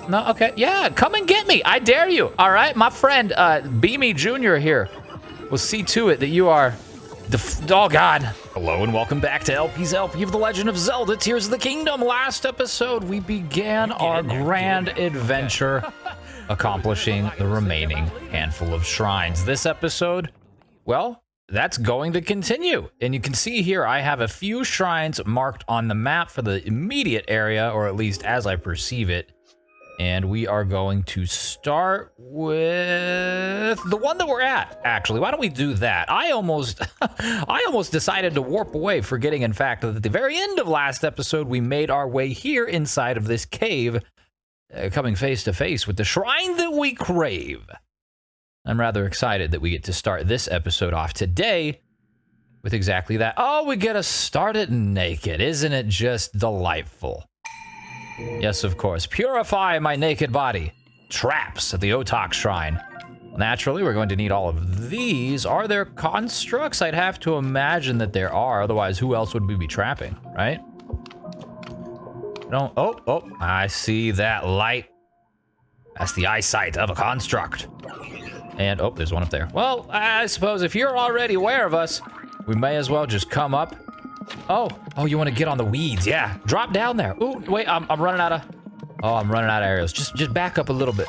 No, okay. Yeah, come and get me. I dare you. All right, my friend Beamy Jr. here will see to it that you are oh, God. Hello and welcome back to LP's LP of the Legend of Zelda Tears of the Kingdom. Last episode, we began our grand adventure accomplishing the remaining handful of shrines. This episode, well, that's going to continue. And you can see here, I have a few shrines marked on the map for the immediate area, or at least as I perceive it. And we are going to start with the one that we're at, actually. Why don't we do that? I almost decided to warp away, forgetting, in fact, that at the very end of last episode, we made our way here inside of this cave, coming face to face with the shrine that we crave. I'm rather excited that we get to start this episode off today with exactly that. Oh, we get to start it naked. Isn't it just delightful? Yes, of course. Purify my naked body. Traps at the totk shrine. Naturally, we're going to need all of these. Are there constructs? I'd have to imagine that there are. Otherwise, who else would we be trapping, right? No. Oh, I see that light. That's the eyesight of a construct. And, oh, there's one up there. Well, I suppose if you're already aware of us, we may as well just come up. Oh, you want to get on the weeds? Yeah, drop down there. Ooh, wait, I'm running out of. Oh, I'm running out of arrows. Just back up a little bit.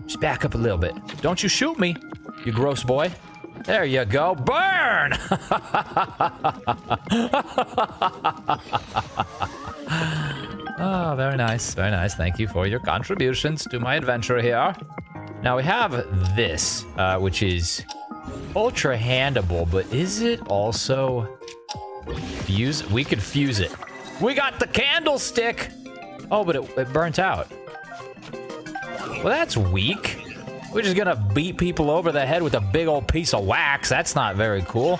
Just back up a little bit. Don't you shoot me, you gross boy. There you go. Burn! Oh, very nice, very nice. Thank you for your contributions to my adventure here. Now we have this, which is ultra handable, but is it also fuse? We could fuse it. We got the candlestick. Oh, but it burnt out. Well, that's weak. We're just gonna beat people over the head with a big old piece of wax. That's not very cool.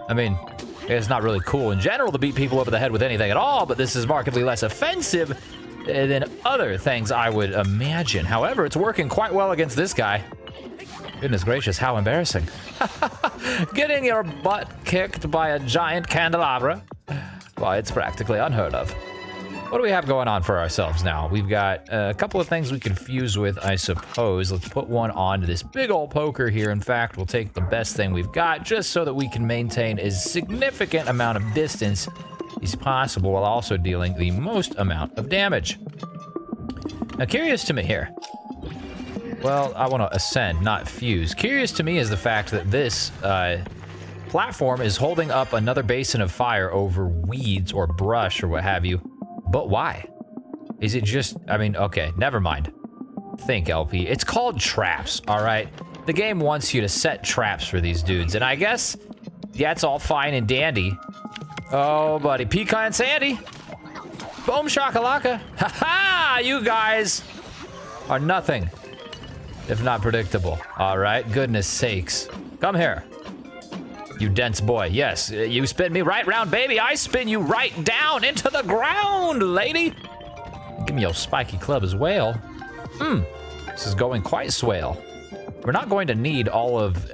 I mean, it's not really cool in general to beat people over the head with anything at all, but this is markedly less offensive than other things, I would imagine. However, it's working quite well against this guy. Goodness gracious, how embarrassing. Getting your butt kicked by a giant candelabra. Well, it's practically unheard of. What do we have going on for ourselves now? We've got a couple of things we can fuse with, I suppose. Let's put one onto this big old poker here. In fact, we'll take the best thing we've got just so that we can maintain a significant amount of distance as possible while also dealing the most amount of damage. Now, curious to me here. Well, I want to ascend, not fuse. Curious to me is the fact that this platform is holding up another basin of fire over weeds or brush or what have you. But why? Is it just, I mean, okay, never mind. Think, LP. It's called traps, all right? The game wants you to set traps for these dudes, and I guess that's all fine and dandy. Oh, buddy, Pecan Sandy. Boom shakalaka. Ha-ha! You guys are nothing if not predictable. All right, goodness sakes. Come here, you dense boy. Yes, you spin me right round, baby. I spin you right down into the ground, lady. Give me your spiky club as well. This is going quite swell. We're not going to need all of,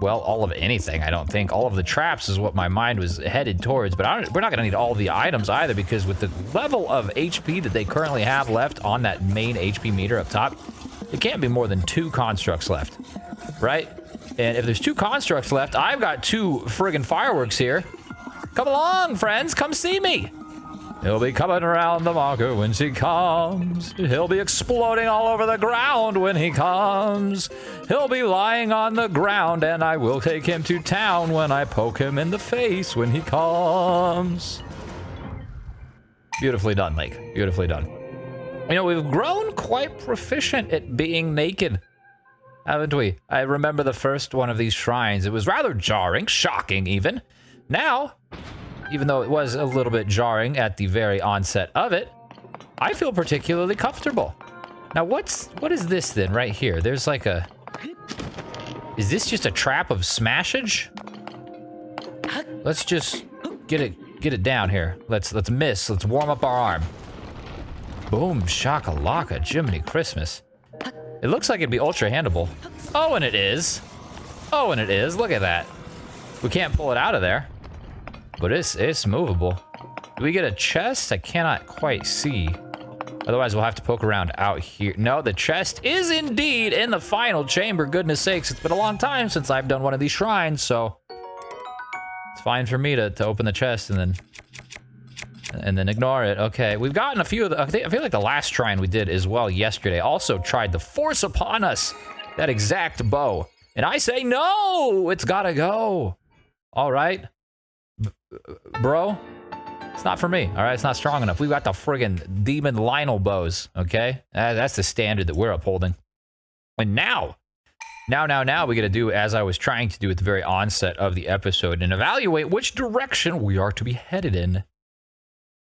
well, all of anything, I don't think. All of the traps is what my mind was headed towards, but we're not going to need all the items either, because with the level of HP that they currently have left on that main HP meter up top, it can't be more than 2 constructs left, right? And if there's 2 constructs left, I've got 2 friggin' fireworks here. Come along, friends, come see me. He'll be coming around the marker when she comes. He'll be exploding all over the ground when he comes. He'll be lying on the ground, and I will take him to town when I poke him in the face when he comes. Beautifully done, Lake. Beautifully done. You know, we've grown quite proficient at being naked, haven't we? I remember the first one of these shrines. It was rather jarring, shocking even. Now, even though it was a little bit jarring at the very onset of it, I feel particularly comfortable. Now, what is this then right here? There's like a... Is this just a trap of smashage? Let's just get it down here. Let's miss. Let's warm up our arm. Boom shakalaka, Jiminy Christmas. It looks like it'd be ultra handable. Oh, and it is. Oh, and it is. Look at that. We can't pull it out of there, but it's movable. Do we get a chest? I cannot quite see. Otherwise, we'll have to poke around out here. No, the chest is indeed in the final chamber. Goodness sakes, it's been a long time since I've done one of these shrines, so it's fine for me to open the chest and then ignore it. Okay, we've gotten a few of the... I feel like the last shrine we did as well yesterday also tried to force upon us that exact bow. And I say, no, it's gotta go. All right, bro. It's not for me, all right? It's not strong enough. We've got the friggin' demon Lionel bows, okay? That's the standard that we're upholding. And now, we gotta do as I was trying to do at the very onset of the episode and evaluate which direction we are to be headed in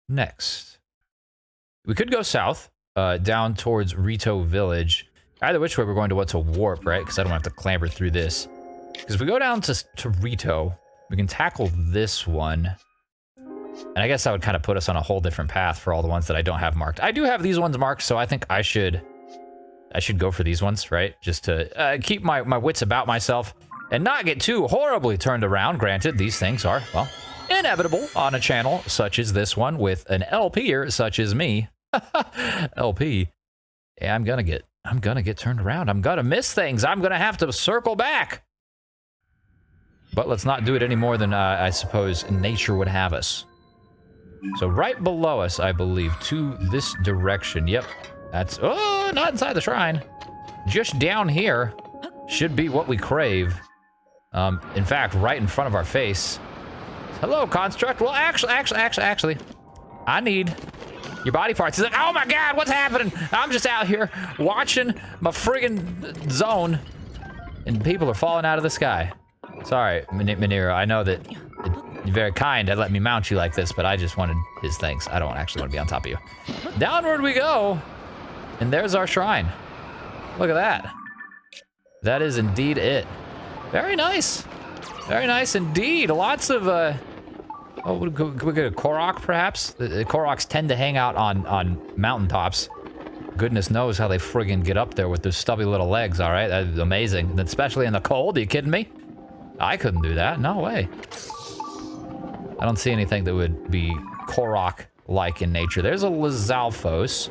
next. We could go south, down towards Rito Village. Either which way, we're going to what's a warp, right? Because I don't have to clamber through this. Because if we go down to Rito, we can tackle this one. And I guess that would kind of put us on a whole different path for all the ones that I don't have marked. I do have these ones marked, so I think I should go for these ones, right? Just to keep my wits about myself and not get too horribly turned around. Granted, these things are, well, inevitable on a channel such as this one with an LPer such as me. LP. Yeah, I'm gonna get turned around. I'm gonna miss things. I'm gonna have to circle back. But let's not do it any more than I suppose nature would have us. So right below us, I believe, to this direction. Yep, that's, oh, not inside the shrine. Just down here should be what we crave. In fact, right in front of our face. Hello, construct. Well, actually, I need your body parts. He's like, oh my God, what's happening? I'm just out here watching my friggin' zone, and people are falling out of the sky. Sorry, Manero, I know that you're very kind to let me mount you like this, but I just wanted his things. I don't actually want to be on top of you. Downward we go, and there's our shrine. Look at that. That is indeed it. Very nice. Very nice indeed. Lots of, oh, we could get a Korok, perhaps? The Koroks tend to hang out on mountaintops. Goodness knows how they friggin' get up there with those stubby little legs, all right? That is amazing, and especially in the cold. Are you kidding me? I couldn't do that. No way. I don't see anything that would be Korok-like in nature. There's a Lizalfos.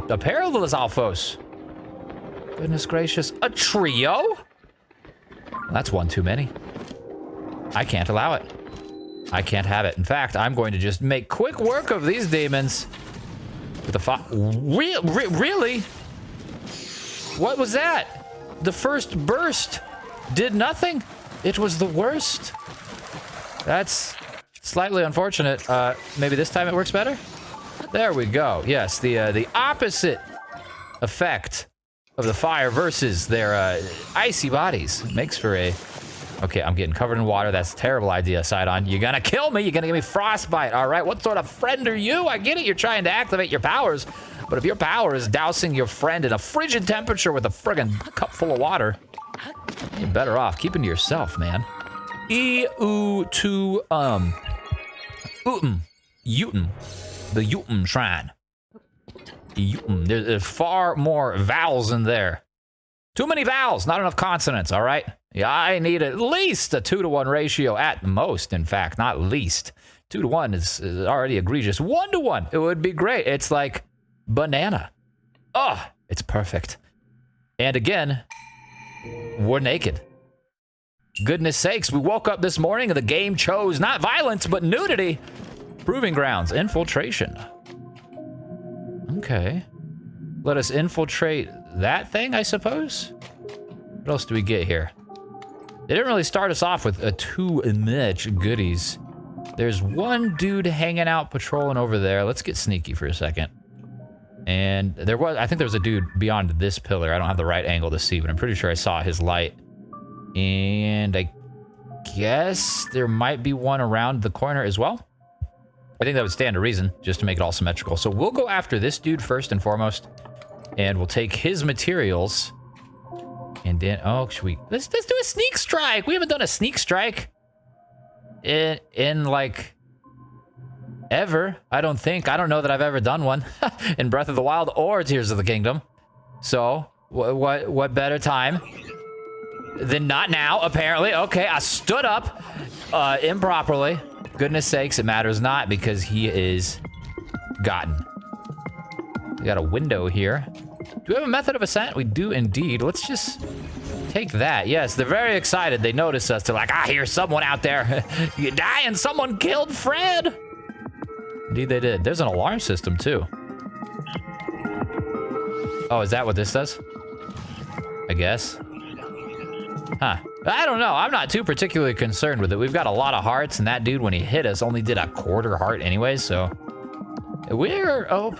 A pair of Lizalfos. Goodness gracious. A trio? That's one too many. I can't allow it. I can't have it. In fact, I'm going to just make quick work of these demons. With the really? What was that? The first burst did nothing. It was the worst. That's slightly unfortunate. Maybe this time it works better? There we go. Yes, the opposite effect of the fire versus their icy bodies makes for a... Okay, I'm getting covered in water. That's a terrible idea, Sidon. You're gonna kill me. You're gonna give me frostbite, all right? What sort of friend are you? I get it. You're trying to activate your powers. But if your power is dousing your friend in a frigid temperature with a friggin' cup full of water, you're better off keeping to yourself, man. Utum. Utum. The Utum Shrine. Utum. There's far more vowels in there. Too many vowels, not enough consonants, all right? Yeah, I need at least a 2-to-1 ratio at most, in fact, not least. 2-to-1 is already egregious. 1-to-1, it would be great. It's like banana. Oh, it's perfect. And again, we're naked. Goodness sakes, we woke up this morning and the game chose not violence, but nudity. Proving grounds, infiltration. Okay. Let us infiltrate that thing, I suppose? What else do we get here? They didn't really start us off with too much goodies. There's one dude hanging out, patrolling over there. Let's get sneaky for a second. And I think there was a dude beyond this pillar. I don't have the right angle to see, but I'm pretty sure I saw his light. And I guess there might be one around the corner as well. I think that would stand to reason, just to make it all symmetrical. So we'll go after this dude first and foremost. And we'll take his materials. And then, oh, should we... Let's do a sneak strike. We haven't done a sneak strike in like, ever. I don't think. I don't know that I've ever done one in Breath of the Wild or Tears of the Kingdom. So, what better time than not now, apparently. Okay, I stood up improperly. Goodness sakes, it matters not because he is gotten. We got a window here. Do we have a method of ascent? We do indeed. Let's just take that. Yes, they're very excited. They notice us. They're like, I hear someone out there. You dying? Someone killed Fred. Indeed they did. There's an alarm system too. Oh, is that what this does? I guess. Huh. I don't know. I'm not too particularly concerned with it. We've got a lot of hearts, and that dude, when he hit us, only did a quarter heart anyway, so... We're OP.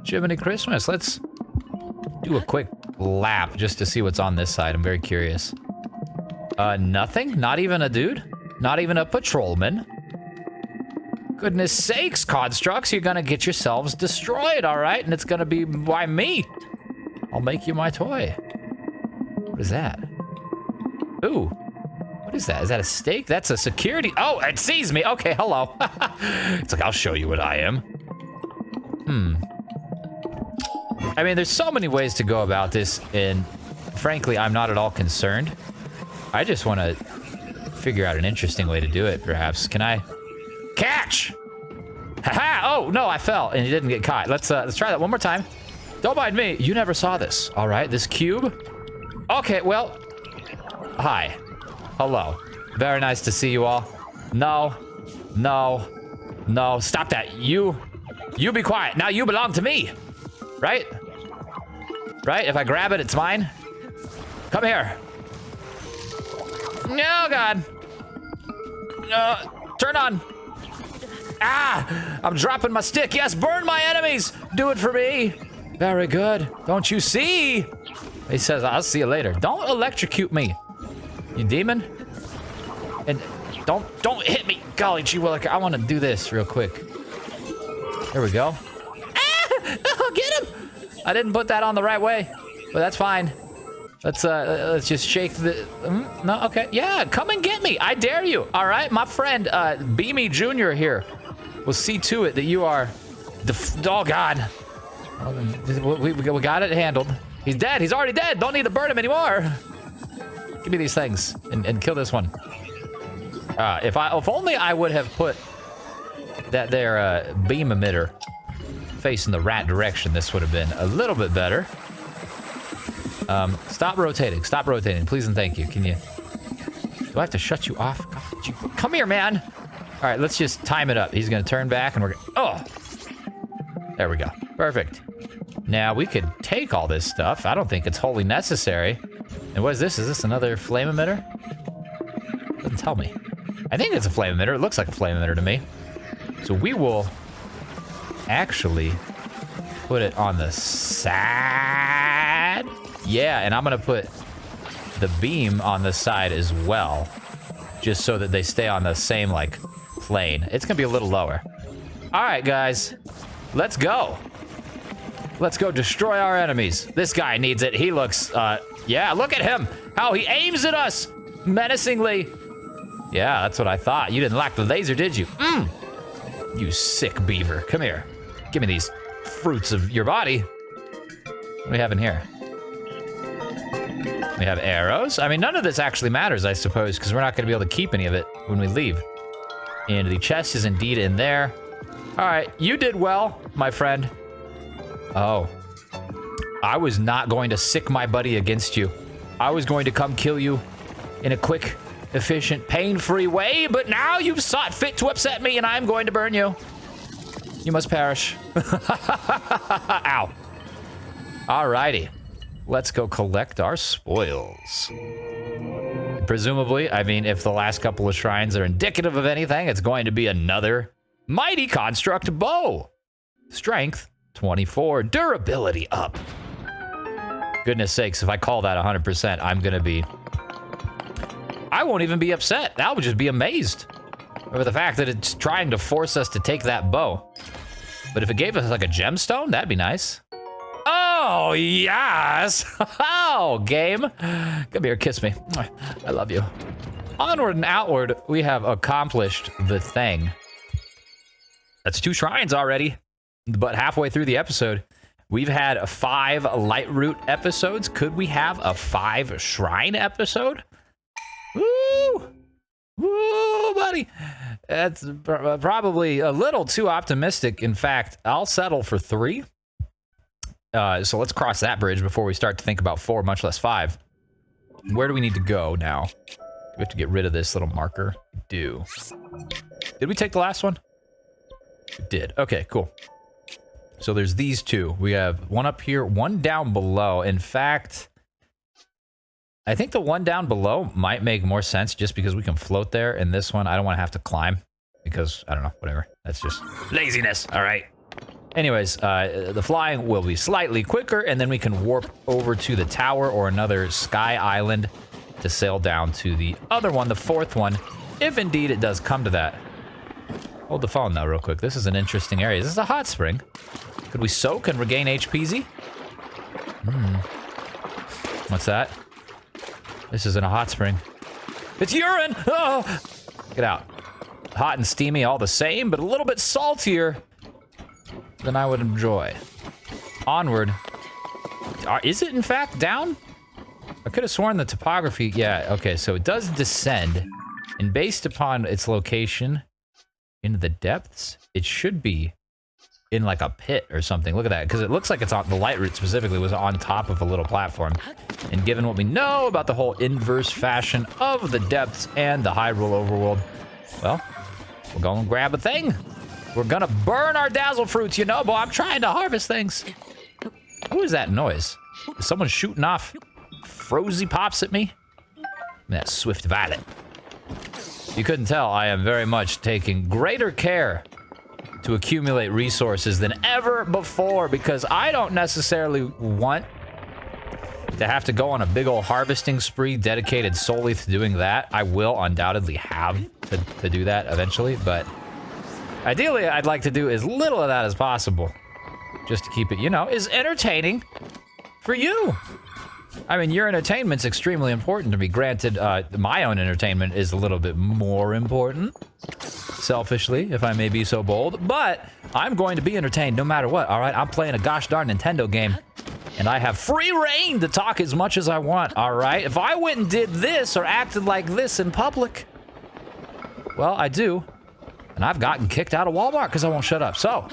Jiminy Christmas. Let's do a quick lap just to see what's on this side. I'm very curious. Nothing? Not even a dude? Not even a patrolman? Goodness sakes, constructs, you're gonna get yourselves destroyed, all right? And it's gonna be by me. I'll make you my toy. What is that? Ooh, what is that? Is that a stake? That's a security. Oh, it sees me. Okay, hello. It's like, I'll show you what I am. I mean, there's so many ways to go about this, and frankly, I'm not at all concerned. I just want to figure out an interesting way to do it, perhaps. Can I catch? Haha! Oh no, I fell and he didn't get caught. Let's try that one more time. Don't mind me. You never saw this. All right, this cube. Okay, well, hi, hello. Very nice to see you all. No, no, no. Stop that. You be quiet. Now you belong to me, right? Right? If I grab it, it's mine. Come here. No, God. Turn on. Ah, I'm dropping my stick. Yes, burn my enemies. Do it for me. Very good. Don't you see? He says, I'll see you later. Don't electrocute me, you demon. And don't hit me. Golly gee willikers, I want to do this real quick. There we go. Ah! Oh, get him! I didn't put that on the right way, but that's fine. Let's just shake the... no, okay. Yeah, come and get me. I dare you. All right, my friend, Beamy Jr. here will see to it that you are... oh, God. We got it handled. He's dead. He's already dead. Don't need to burn him anymore. Give me these things and kill this one. If only I would have put that there beam emitter facing the right direction, this would have been a little bit better. Stop rotating. Stop rotating, please and thank you. Can you... do I have to shut you off? God, come here, man. All right, let's just time it up. He's gonna turn back and we're gonna... oh! There we go. Perfect. Now, we could take all this stuff. I don't think it's wholly necessary. And what is this? Is this another flame emitter? Doesn't tell me. I think it's a flame emitter. It looks like a flame emitter to me. So we will actually put it on the side. Yeah, and I'm gonna put the beam on the side as well, just so that they stay on the same, like, plane. It's gonna be a little lower. All right, guys, let's go. Let's go destroy our enemies. This guy needs it. He looks, yeah, look at him. How he aims at us menacingly. Yeah, that's what I thought. You didn't lack the laser, did you? You sick beaver. Come here. Give me these fruits of your body. What do we have in here? We have arrows. I mean, none of this actually matters, I suppose, because we're not going to be able to keep any of it when we leave. And the chest is indeed in there. All right, you did well, my friend. Oh. I was not going to sick my buddy against you. I was going to come kill you in a quick, efficient, pain-free way, but now you've sought fit to upset me, and I'm going to burn you. You must perish. Ow. Alrighty. Let's go collect our spoils. Presumably, I mean, if the last couple of shrines are indicative of anything, it's going to be another mighty construct bow. Strength, 24. Durability up. Goodness sakes, if I call that 100%, I'm gonna be... I won't even be upset. I would just be amazed over the fact that it's trying to force us to take that bow. But if it gave us like a gemstone, that'd be nice. Oh, yes. Oh, game. Come here, kiss me. I love you. Onward and outward, we have accomplished the thing. That's 2 shrines already. But halfway through the episode, we've had 5 Lightroot episodes. Could we have a 5 shrine episode? Woo! Woo, buddy. That's probably a little too optimistic. In fact, I'll settle for 3. So let's cross that bridge before we start to think about 4, much less 5. Where do we need to go now? We have to get rid of this little marker. We do. Did we take the last one? We did. Okay, cool. So there's these 2. We have one up here, one down below. In fact, I think the one down below might make more sense just because we can float there. And this one, I don't want to have to climb because, I don't know, whatever. That's just laziness. All right. Anyways, the flying will be slightly quicker, and then we can warp over to the tower or another sky island to sail down to the other one, the 4th one, if indeed it does come to that. Hold the phone, though, real quick. This is an interesting area. This is a hot spring. Could we soak and regain HPZ? What's that? This isn't a hot spring. It's urine! Oh! Get out. Hot and steamy all the same, but a little bit saltier than I would enjoy. Onward. Is it, in fact, down? I could have sworn the topography... Yeah, okay, so it does descend. And based upon its location into the depths, it should be in like a pit or something. Look at that, because it looks like it's on... The light route specifically was on top of a little platform. And given what we know about the whole inverse fashion of the depths and the Hyrule overworld, well, we'll go and grab a thing. We're gonna burn our dazzle fruits, you know, but I'm trying to harvest things. What is that noise? Is someone shooting off frozy pops at me? That swift violet. You couldn't tell, I am very much taking greater care to accumulate resources than ever before because I don't necessarily want to have to go on a big old harvesting spree dedicated solely to doing that. I will undoubtedly have to do that eventually, but ideally I'd like to do as little of that as possible just to keep it, you know, as entertaining for you. I mean, your entertainment's extremely important to me. Granted, my own entertainment is a little bit more important, selfishly, if I may be so bold, but I'm going to be entertained no matter what, all right? I'm playing a gosh darn Nintendo game, and I have free reign to talk as much as I want, all right? If I went and did this or acted like this in public, well, I do, and I've gotten kicked out of Walmart because I won't shut up, so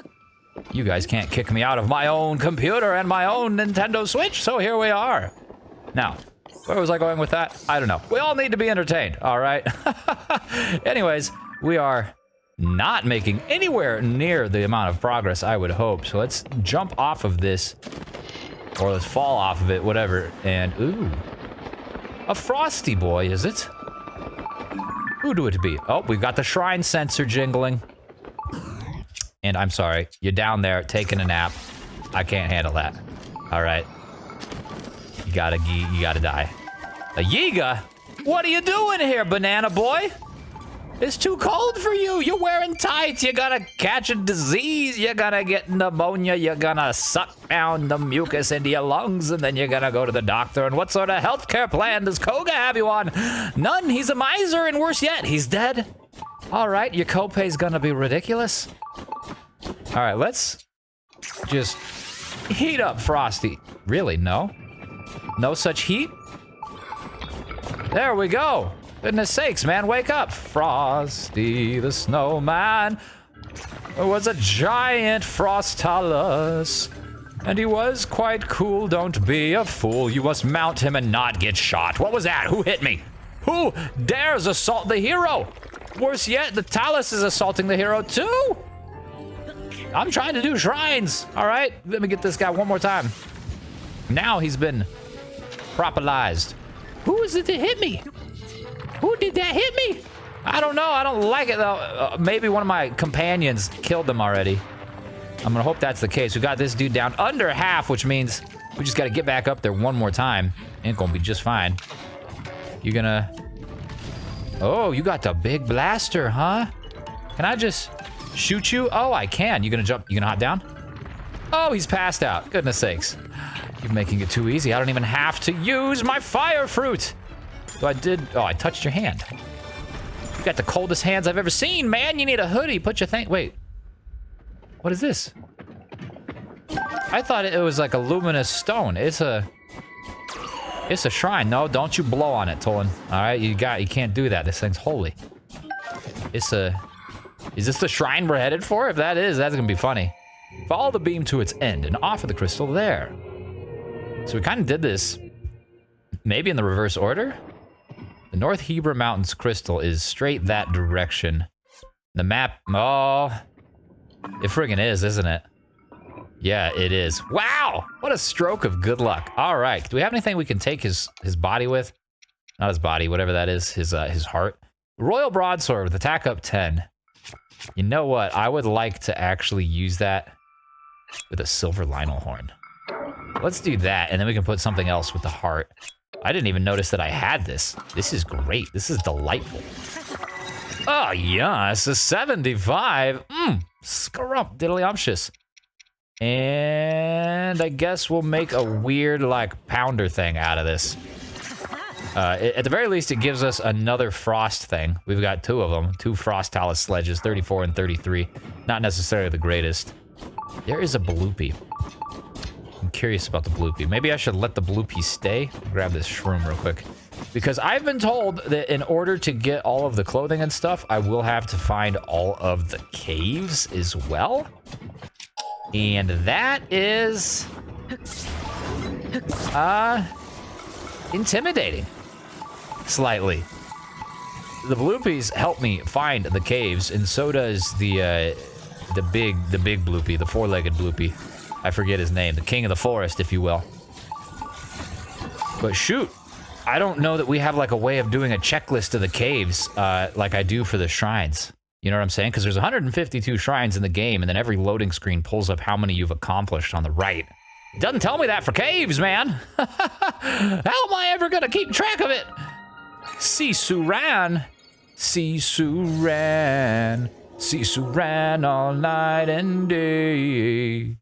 you guys can't kick me out of my own computer and my own Nintendo Switch, so here we are. Now, where was I going with that? I don't know. We all need to be entertained, all right? Anyways, we are not making anywhere near the amount of progress I would hope. So let's jump off of this, or let's fall off of it, whatever. And, ooh, a frosty boy, is it? Who do it be? Oh, we've got the shrine sensor jingling. And I'm sorry, you're down there taking a nap. I can't handle that. All right. You gotta die. A Yiga? What are you doing here, banana boy? It's too cold for you. You're wearing tights. You're gonna catch a disease. You're gonna get pneumonia. You're gonna suck down the mucus into your lungs, and then you're gonna go to the doctor. And what sort of healthcare plan does Koga have you on? None. He's a miser, and worse yet, he's dead. All right, your copay's gonna be ridiculous. All right, let's just heat up Frosty. Really? No? No such heat? There we go. Goodness sakes, man, wake up. Frosty the snowman was a giant Frostalus, and he was quite cool. Don't be a fool. You must mount him and not get shot. What was that? Who hit me? Who dares assault the hero? Worse yet, the Talus is assaulting the hero too. I'm trying to do shrines. All right, let me get this guy one more time. Now he's been propolized. Who is it that hit me? Who did that hit me? I don't know. I don't like it, though. Maybe one of my companions killed them already. I'm gonna hope that's the case. We got this dude down under half, which means we just gotta get back up there one more time. Ain't gonna be just fine. You gonna... Oh, you got the big blaster, huh? Can I just shoot you? Oh, I can. You gonna jump? You gonna hop down? Oh, he's passed out. Goodness sakes. You're making it too easy. I don't even have to use my fire fruit. So I did... Oh, I touched your hand. You got the coldest hands I've ever seen, man. You need a hoodie. Put your thing... Wait. What is this? I thought it was like a luminous stone. It's a shrine. No, don't you blow on it, Tolan. All right, you can't do that. This thing's holy. Is this the shrine we're headed for? If that is, that's gonna be funny. Follow the beam to its end and offer the crystal there. So we kind of did this maybe in the reverse order. The North Hebra Mountains crystal is straight that direction. The map, oh, it friggin' is, isn't it? Yeah, it is. Wow, what a stroke of good luck. All right, do we have anything we can take his body with? Not his body, whatever that is, his heart. Royal Broadsword with attack up 10. You know what? I would like to actually use that with a silver Lionel horn. Let's do that, and then we can put something else with the heart. I didn't even notice that I had this. This is great. This is delightful. Oh, yes, a 75. Scrump diddlyumptious. And I guess we'll make a weird, like, pounder thing out of this. At the very least, it gives us another frost thing. We've got 2 of them. 2 frost talus sledges, 34 and 33. Not necessarily the greatest. There is a bloopy. I'm curious about the bloopy. Maybe I should let the bloopy stay. Grab this shroom real quick. Because I've been told that in order to get all of the clothing and stuff, I will have to find all of the caves as well. And that is... intimidating. Slightly. The bloopies help me find the caves, and so does the big bloopy, the 4-legged bloopy. I forget his name, the king of the forest, if you will. But shoot, I don't know that we have like a way of doing a checklist of the caves like I do for the shrines. You know what I'm saying? Because there's 152 shrines in the game, and then every loading screen pulls up how many you've accomplished on the right. It doesn't tell me that for caves, man. How am I ever gonna keep track of it? Sisu ran all night and day.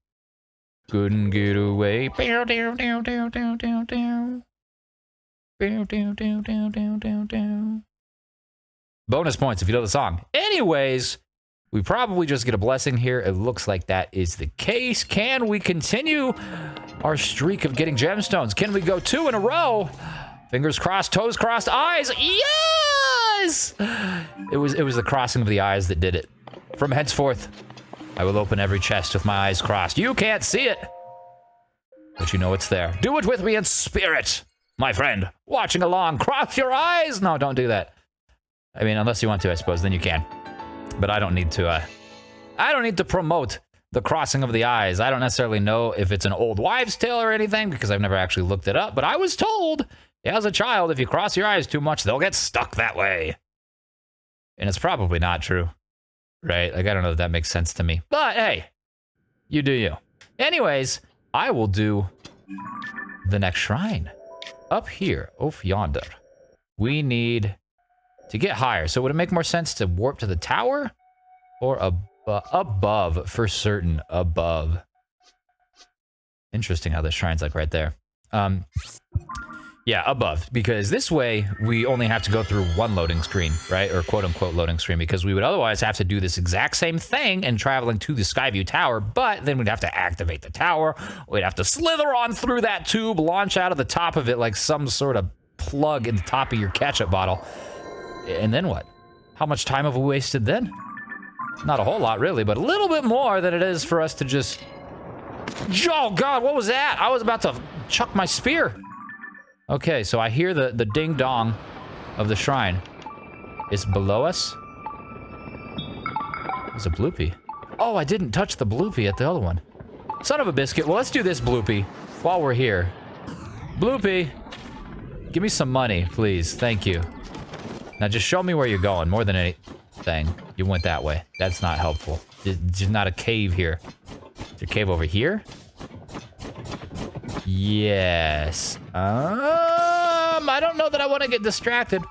Couldn't get away. Bonus points if you know the song. Anyways, we probably just get a blessing here. It looks like that is the case. Can we continue our streak of getting gemstones? Can we go 2 in a row? Fingers crossed, toes crossed, eyes. Yes! It was the crossing of the eyes that did it. From henceforth, I will open every chest with my eyes crossed. You can't see it, but you know it's there. Do it with me in spirit, my friend. Watching along, cross your eyes. No, don't do that. I mean, unless you want to, I suppose, then you can. But I don't need to, I don't need to promote the crossing of the eyes. I don't necessarily know if it's an old wives' tale or anything, because I've never actually looked it up, but I was told, as a child, if you cross your eyes too much, they'll get stuck that way. And it's probably not true, right? Like, I don't know if that makes sense to me. But, hey, you do you. Anyways, I will do the next shrine. Up here, off yonder, we need to get higher. So would it make more sense to warp to the tower? Or above, for certain, above. Interesting how this shrine's like right there. Yeah, above, because this way we only have to go through 1 loading screen, right? Or quote-unquote loading screen, because we would otherwise have to do this exact same thing and traveling to the Skyview Tower, but then we'd have to activate the tower, we'd have to slither on through that tube, launch out of the top of it like some sort of plug in the top of your ketchup bottle. And then what? How much time have we wasted then? Not a whole lot, really, but a little bit more than it is for us to just... Oh, God, what was that? I was about to chuck my spear. Okay, so I hear the ding-dong of the shrine. It's below us. There's a bloopy. Oh, I didn't touch the bloopy at the other one. Son of a biscuit. Well, let's do this bloopy while we're here. Bloopy, give me some money, please. Thank you. Now just show me where you're going, more than anything. You went that way. That's not helpful. There's not a cave here. Is there a cave over here? Yes. I don't know that I want to get distracted.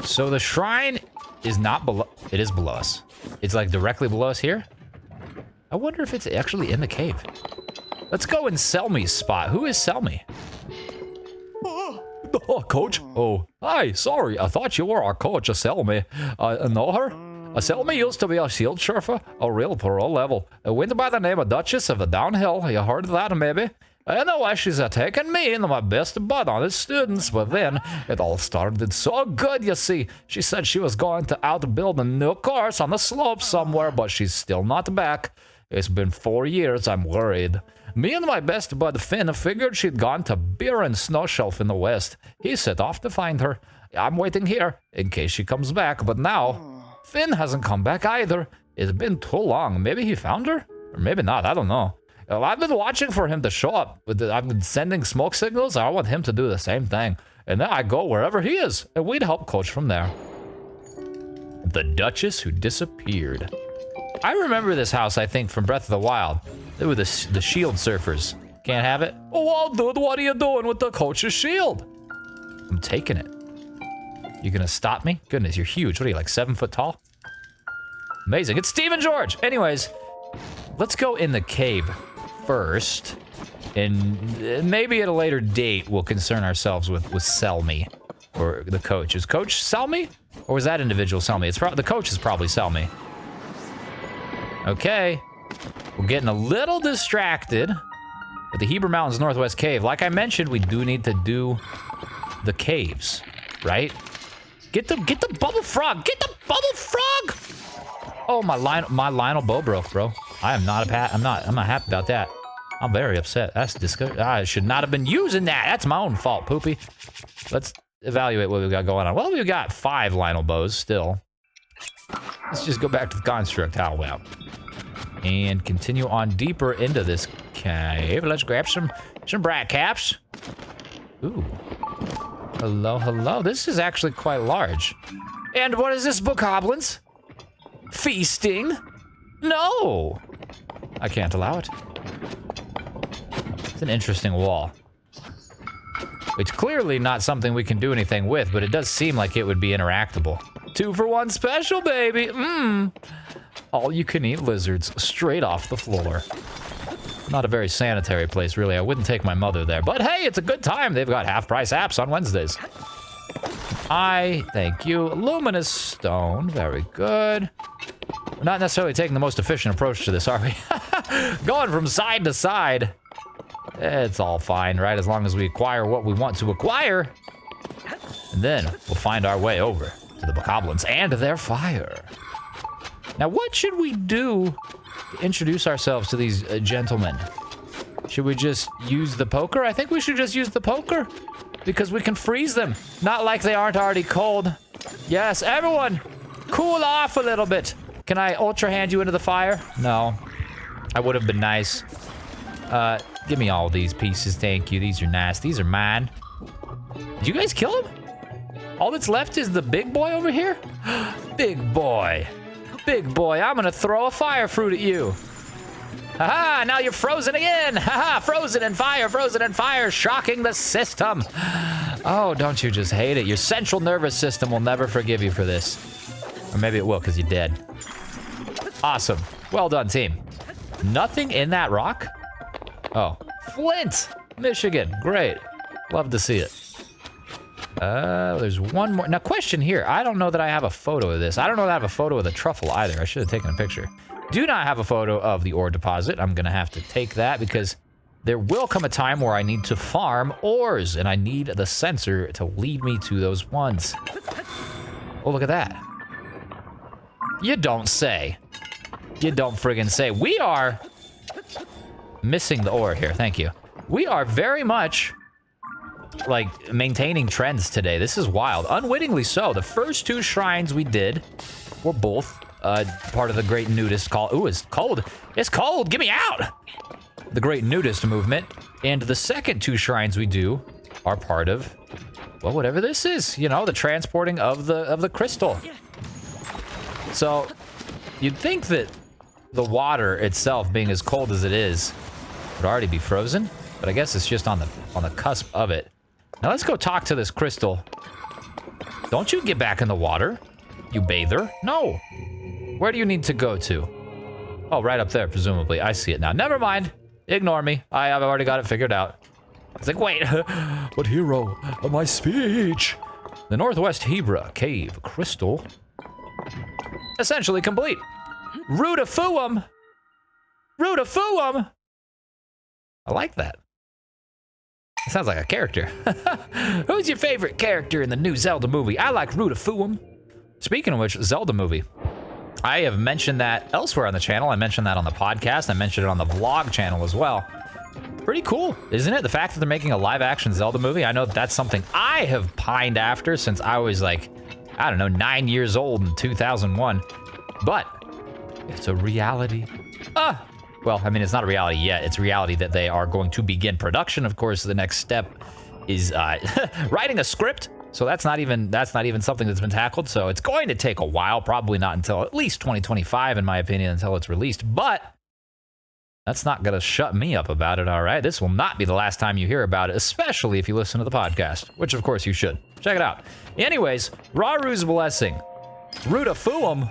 So the shrine is not below, it is below us. It's like directly below us here. I wonder if it's actually in the cave. Let's go in Selmy's spot. Who is Selmy? Oh, coach. Oh, hi. Sorry. I thought you were our coach, Selmy. Know her? Selmy used to be a shield surfer, a real pro level. Went by the name of Duchess of the Downhill. You heard of that, maybe? And the way she's taken me and my best bud on his students, but then it all started so good, you see. She said she was going to outbuild a new course on the slope somewhere, but she's still not back. It's been 4 years, I'm worried. Me and my best bud Finn figured she'd gone to Beer and Snow Shelf in the West. He set off to find her. I'm waiting here in case she comes back, but now Finn hasn't come back either. It's been too long. Maybe he found her? Or maybe not, I don't know. I've been watching for him to show up. I've been sending smoke signals. I want him to do the same thing. And then I go wherever he is, and we'd help coach from there. The Duchess who disappeared. I remember this house, I think, from Breath of the Wild. They were the shield surfers. Can't have it? Oh, well, dude, what are you doing with the coach's shield? I'm taking it. You gonna stop me? Goodness, you're huge. What are you, like 7 foot tall? Amazing. It's Steve and George. Anyways, let's go in the cave first. And maybe at a later date, we'll concern ourselves with Selmy. Or the coach. Is Coach Selmy? Or was that individual Selmy? It's the coach is probably Selmy. Okay. We're getting a little distracted with the Heber Mountains Northwest Cave. Like I mentioned, we do need to do the caves, right? Get the bubble frog. Get the bubble frog. Oh, my Lionel bow broke, bro. I'm not happy about that. I'm very upset. That's disgusting. I should not have been using that. That's my own fault, Poopy. Let's evaluate what we've got going on. Well, we've got 5 Lionel bows still. Let's just go back to the construct. How well. And continue on deeper into this cave. Let's grab some brat caps. Ooh. Hello, hello. This is actually quite large. And what is this, bokoblins? Feasting? No! I can't allow it. It's an interesting wall. It's clearly not something we can do anything with, but it does seem like it would be interactable. 2 for 1 special, baby! All you can eat lizards straight off the floor. Not a very sanitary place, really. I wouldn't take my mother there. But hey, it's a good time. They've got half-price apps on Wednesdays. Thank you. Luminous stone. Very good. We're not necessarily taking the most efficient approach to this, are we? Going from side to side. It's all fine, right? As long as we acquire what we want to acquire. And then we'll find our way over to the bokoblins and their fire. Now, what should we do to introduce ourselves to these gentlemen? Should we just use the poker? I think we should just use the poker. Because we can freeze them. Not like they aren't already cold. Yes, everyone, cool off a little bit. Can I ultra hand you into the fire? No. I would have been nice. Give me all these pieces, thank you. These are nice. These are mine. Did you guys kill him? All that's left is the big boy over here? Big boy. Big boy, I'm gonna throw a fire fruit at you. Haha, now you're frozen again. Haha, frozen in fire, shocking the system. Oh, don't you just hate it? Your central nervous system will never forgive you for this. Or maybe it will, because you're dead. Awesome. Well done, team. Nothing in that rock? Oh, Flint, Michigan. Great. Love to see it. There's one more. Now, question here. I don't know that I have a photo of this. I don't know that I have a photo of the truffle either. I should have taken a picture. Do not have a photo of the ore deposit. I'm going to have to take that because there will come a time where I need to farm ores, and I need the sensor to lead me to those ones. Oh, look at that. You don't say. You don't friggin' say. We are missing the ore here. Thank you. We are very much like maintaining trends today. This is wild. Unwittingly so. The first 2 shrines we did were both part of the Great Nudist call. Ooh, it's cold. It's cold. Get me out. The Great Nudist movement. And the second 2 shrines we do are part of, well, whatever this is. You know, the transporting of the crystal. So you'd think that the water itself, being as cold as it is, would already be frozen, but I guess it's just on the cusp of it. Now let's go talk to this crystal. Don't you get back in the water, you bather. No. Where do you need to go to? Oh, right up there, presumably. I see it now. Never mind. Ignore me. I've already got it figured out. It's like, wait. What hero of my speech? The Northwest Hebra Cave Crystal. Essentially complete. Rutafuum. Rutafuum. I like that. Sounds like a character. Who's your favorite character in the new Zelda movie? I like Rutafuum. Speaking of which, Zelda movie. I have mentioned that elsewhere on the channel. I mentioned that on the podcast. I mentioned it on the vlog channel as well. Pretty cool, isn't it? The fact that they're making a live-action Zelda movie. I know that's something I have pined after since I was like, I don't know, 9 years old in 2001. But it's a reality. Well, I mean, it's not a reality yet. It's a reality that they are going to begin production. Of course, the next step is writing a script. So that's not even something that's been tackled. So it's going to take a while, probably not until at least 2025, in my opinion, until it's released. But that's not going to shut me up about it, all right? This will not be the last time you hear about it, especially if you listen to the podcast, which of course you should. Check it out. Anyways, Raru's Blessing. Rutafuum.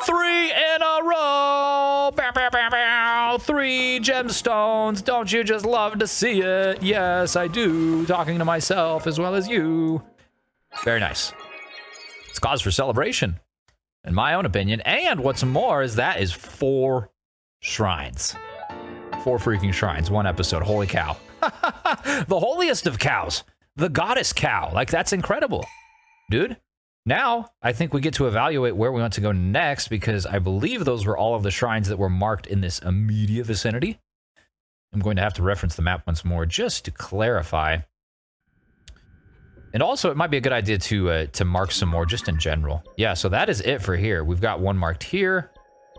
3 in a row. Bow, bow, bow, bow. 3 gemstones. Don't you just love to see it? Yes, I do. Talking to myself as well as you. Very nice. It's cause for celebration, in my own opinion. And what's more is that is 4 shrines. 4 freaking shrines. 1 episode. Holy cow. The holiest of cows. The goddess cow. Like, that's incredible. Dude. Now, I think we get to evaluate where we want to go next, because I believe those were all of the shrines that were marked in this immediate vicinity. I'm going to have to reference the map once more just to clarify. And also, it might be a good idea to mark some more just in general. Yeah, so that is it for here. We've got 1 marked here,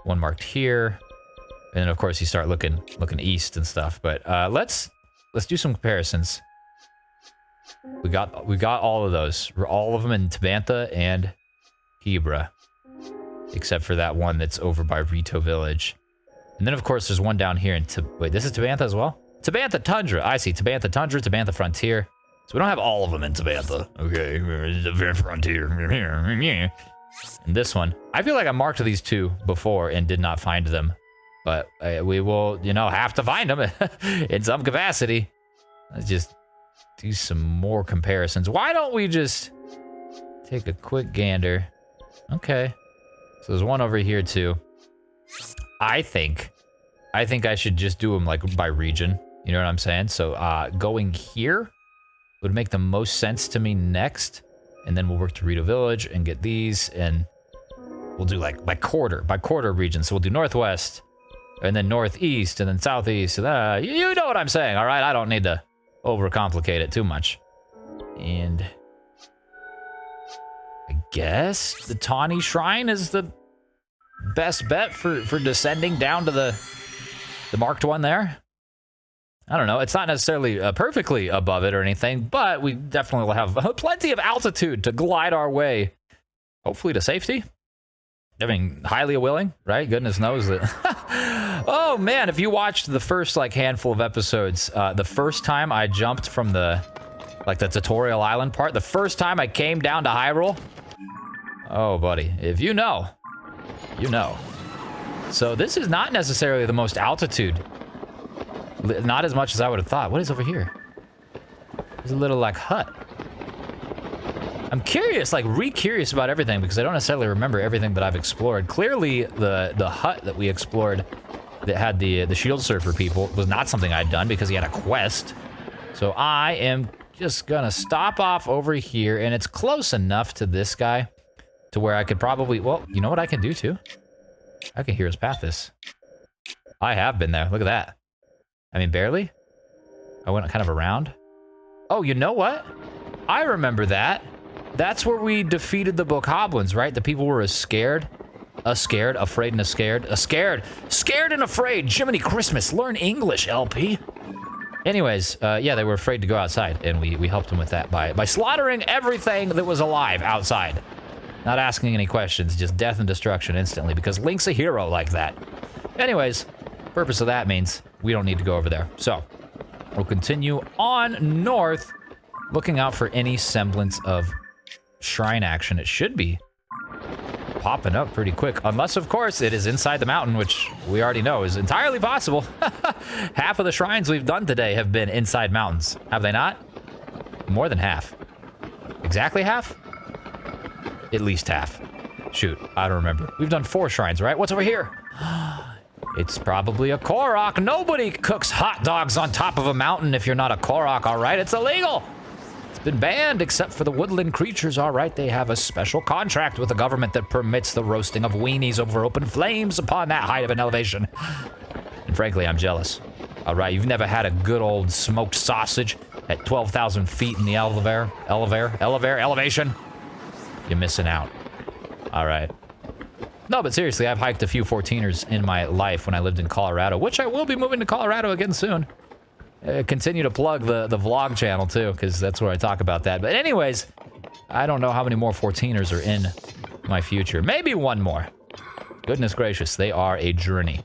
1 marked here, and then of course you start looking east and stuff. But let's do some comparisons. We got all of those. All of them in Tabantha and Hebra, except for that one that's over by Rito Village. And then of course there's one down here in wait, this is Tabantha as well? Tabantha Tundra. I see. Tabantha Tundra, Tabantha Frontier. So we don't have all of them in Tabantha. Okay, the Frontier. And this one, I feel like I marked these 2 before and did not find them, but we will, have to find them in some capacity. Let's just do some more comparisons. Why don't we just take a quick gander? Okay. So there's one over here too. I think I should just do them like by region. You know what I'm saying? So going here would make the most sense to me next. And then we'll work to Rito Village and get these, and we'll do like by quarter region. So we'll do northwest, and then northeast, and then southeast. You know what I'm saying, all right? I don't need to overcomplicate it too much. And I guess the Tawny Shrine is the best bet for descending down to the marked one there. I don't know. It's not necessarily perfectly above it or anything, but we definitely will have plenty of altitude to glide our way, hopefully to safety. I mean, highly willing, right? Goodness knows that. Oh man, if you watched the first like handful of episodes, the first time I jumped from the tutorial island part, the first time I came down to Hyrule, oh buddy, if you know, you know. So this is not necessarily the most altitude, not as much as I would have thought. What is over here? There's a little like hut. I'm curious, like re-curious about everything, because I don't necessarily remember everything that I've explored. Clearly, the hut that we explored that had the shield surfer people was not something I'd done because he had a quest. So I am just gonna stop off over here, and it's close enough to this guy to where I could probably, well, you know what I can do too? I can hear his path this. I have been there, look at that. I mean, barely. I went kind of around. Oh, you know what? I remember that. That's where we defeated the bokoblins, right? The people were scared afraid and scared and afraid. Jiminy Christmas, learn English, LP. Anyways, yeah, they were afraid to go outside, and we helped them with that by slaughtering everything that was alive outside. Not asking any questions, just death and destruction instantly, because Link's a hero like that. Anyways, purpose of that means we don't need to go over there. So, we'll continue on north, looking out for any semblance of shrine action. It should be popping up pretty quick, unless of course it is inside the mountain, which we already know is entirely possible. Half of the shrines we've done today have been inside mountains, have they not? More than half. Exactly half? At least half. Shoot, I don't remember. We've done 4 shrines, right? What's over here? It's probably a Korok. Nobody cooks hot dogs on top of a mountain if you're not a Korok, all right? It's illegal. It's been banned except for the woodland creatures, all right? They have a special contract with the government that permits the roasting of weenies over open flames upon that height of an elevation. And frankly, I'm jealous. All right, you've never had a good old smoked sausage at 12,000 feet in the elevation? You're missing out. All right. No, but seriously, I've hiked a few 14ers in my life when I lived in Colorado, which I will be moving to Colorado again soon. Continue to plug the vlog channel, too, because that's where I talk about that. But anyways, I don't know how many more 14ers are in my future. Maybe one more. Goodness gracious, they are a journey.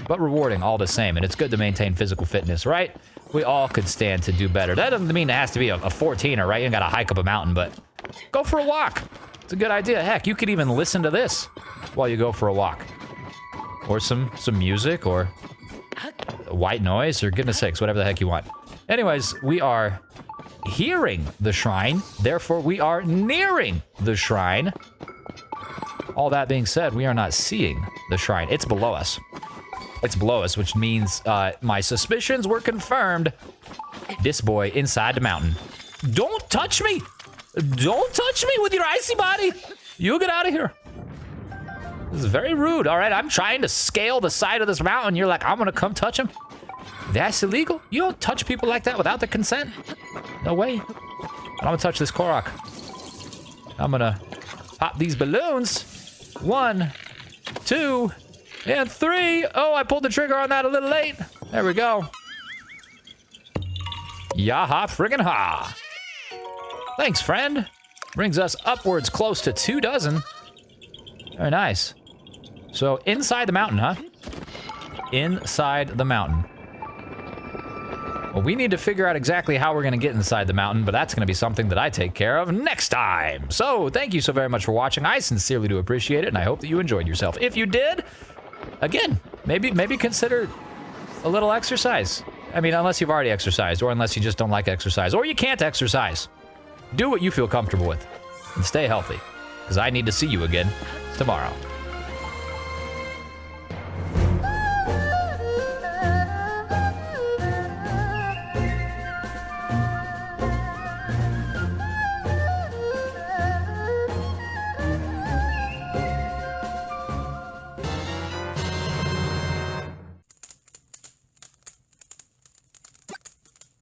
But rewarding all the same, and it's good to maintain physical fitness, right? We all could stand to do better. That doesn't mean it has to be a 14er, right? You gotta hike up a mountain, but go for a walk. It's a good idea. Heck, you could even listen to this while you go for a walk. Or some music, or white noise, or goodness sakes, whatever the heck you want. Anyways, we are hearing the shrine, therefore we are nearing the shrine. All that being said, we are not seeing the shrine. It's below us. It's below us, which means my suspicions were confirmed. This boy inside the mountain. Don't touch me! Don't touch me with your icy body! You get out of here. This is very rude, all right? I'm trying to scale the side of this mountain. You're like, I'm gonna come touch him? That's illegal. You don't touch people like that without the consent. No way. I'm gonna touch this Korok. I'm gonna pop these balloons. 1, 2, and 3. Oh, I pulled the trigger on that a little late. There we go. Yaha friggin' ha. Thanks, friend. Brings us upwards close to 24. Very nice. So inside the mountain, huh? Inside the mountain. Well, we need to figure out exactly how we're going to get inside the mountain, but that's going to be something that I take care of next time. So thank you so very much for watching. I sincerely do appreciate it, and I hope that you enjoyed yourself. If you did, again, maybe consider a little exercise. I mean, unless you've already exercised, or unless you just don't like exercise, or you can't exercise. Do what you feel comfortable with, and stay healthy, because I need to see you again tomorrow.